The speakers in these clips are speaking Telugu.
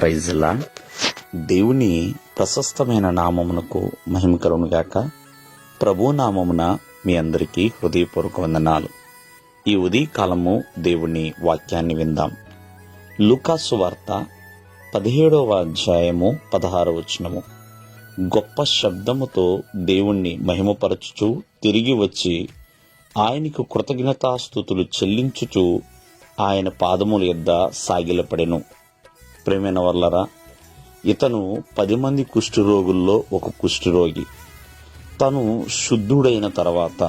ప్రైజ్లా దేవుని ప్రశస్తమైన నామమునకు మహిమ కలుగునుగాక. ప్రభు నామమున మీ అందరికీ హృదయపూర్వక వందనాలు. ఈ ఉదయకాలము దేవుని వాక్యాన్ని విందాం. లూకాసు వార్త 17వ అధ్యాయము 16వ వచనము. గొప్ప శబ్దముతో దేవుణ్ణి మహిమపరచుచు తిరిగి వచ్చి ఆయనకు కృతజ్ఞతాస్తుతులు చెల్లించుచు ఆయన పాదముల యొద్ద సాగిలపడెను. ప్రేమైన వర్లరా, ఇతను 10 మంది కుష్ఠరోగుల్లో ఒక కుష్ఠరోగి. తను శుద్ధుడైన తర్వాత,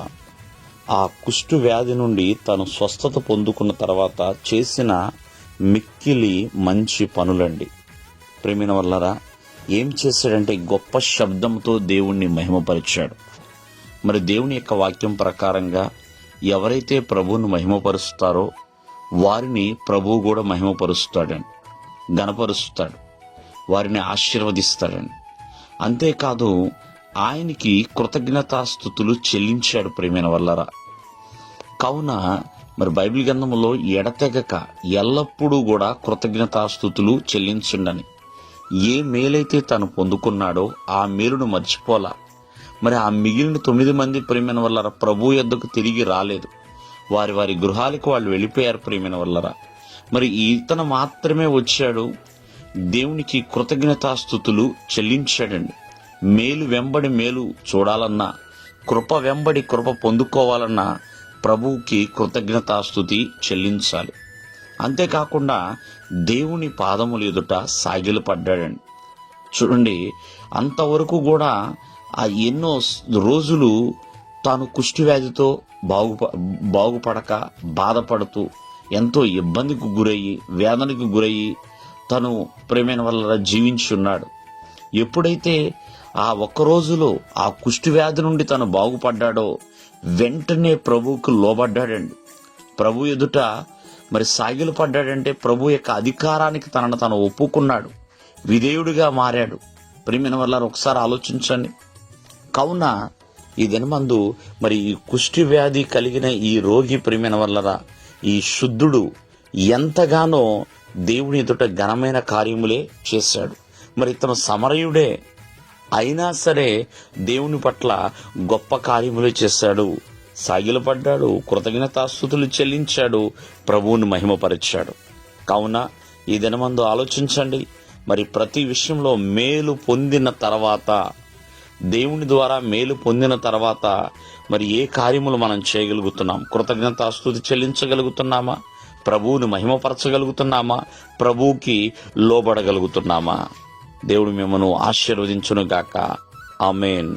ఆ కుష్ఠు వ్యాధి నుండి తను స్వస్థత పొందుకున్న తర్వాత చేసిన మిక్కిలి మంచి పనులండి. ప్రేమైన వర్లరా, ఏం చేశాడంటే గొప్ప శబ్దంతో దేవుణ్ణి మహిమపరిచాడు. మరి దేవుని యొక్క వాక్యం ప్రకారంగా ఎవరైతే ప్రభువును మహిమపరుస్తారో వారిని ప్రభువు కూడా మహిమపరుస్తాడండి, గణపరుస్తాడు, వారిని ఆశీర్వదిస్తాడండి. అంతేకాదు ఆయనకి కృతజ్ఞతాస్తుతులు చెల్లించాడు. ప్రేమైన వల్లరా, కావున మరి బైబిల్ గ్రంథంలో ఎడతెగక ఎల్లప్పుడూ కూడా కృతజ్ఞతాస్తుతులు చెల్లించుండని, ఏ మేలైతే తను పొందుకున్నాడో ఆ మేలును మర్చిపోలా. మరి ఆ మిగిలిన 9 మంది ప్రేమైన వల్లరా ప్రభు యొద్దకు తిరిగి రాలేదు. వారి వారి గృహాలకు వాళ్ళు వెళ్ళిపోయారు. ప్రేమైన వల్లరా, మరి ఇతను మాత్రమే వచ్చాడు, దేవునికి కృతజ్ఞతాస్తుతులు చెల్లించాడండి. మేలు వెంబడి మేలు చూడాలన్నా, కృప వెంబడి కృప పొందుకోవాలన్నా ప్రభువుకి కృతజ్ఞతాస్తుతి చెల్లించాలి. అంతేకాకుండా దేవుని పాదముల ఎదుట సాగిలపడ్డాడండి. చూడండి, అంతవరకు కూడా ఆ ఎన్నో రోజులు తాను కుష్ఠవ్యాధితో బాగుపడక బాధపడుతూ ఎంతో ఇబ్బందికి గురయ్యి వేదనకు గురయ్యి తను ప్రేమైన వల్ల జీవించి ఉన్నాడు. ఎప్పుడైతే ఆ ఒక్క రోజులో ఆ కుష్ఠవ్యాధి నుండి తను బాగుపడ్డాడో వెంటనే ప్రభువుకు లోబడ్డాడండి. ప్రభు ఎదుట మరి సాగిలు పడ్డాడంటే ప్రభు యొక్క అధికారానికి తనను ఒప్పుకున్నాడు, విధేయుడిగా మారాడు. ప్రేమైన వల్ల ఒకసారి ఆలోచించండి. కావున ఈ దినమందు మరి ఈ కుష్ఠి వ్యాధి కలిగిన ఈ రోగి ప్రేమైన వల్లరా, ఈ శుద్ధుడు ఎంతగానో దేవుని ఎదుట ఘనమైన కార్యములే చేశాడు. మరి ఇతను సమరయుడే అయినా సరే దేవుని పట్ల గొప్ప కార్యములే చేశాడు. సాగిలపడ్డాడు, కృతజ్ఞతాస్తుతులు చెల్లించాడు, ప్రభువుని మహిమపరిచాడు. కావున ఈ దినమందు ఆలోచించండి. మరి ప్రతి విషయంలో మేలు పొందిన తర్వాత, దేవుని ద్వారా మేలు పొందిన తర్వాత మరి ఏ కార్యములు మనం చేయగలుగుతున్నాం? కృతజ్ఞతాస్తుతి చెల్లించగలుగుతున్నామా? ప్రభువుని మహిమపరచగలుగుతున్నామా? ప్రభువుకి లోబడగలుగుతున్నామా? దేవుడు మిమ్మల్ని ఆశీర్వదించును గాక. ఆమేన్.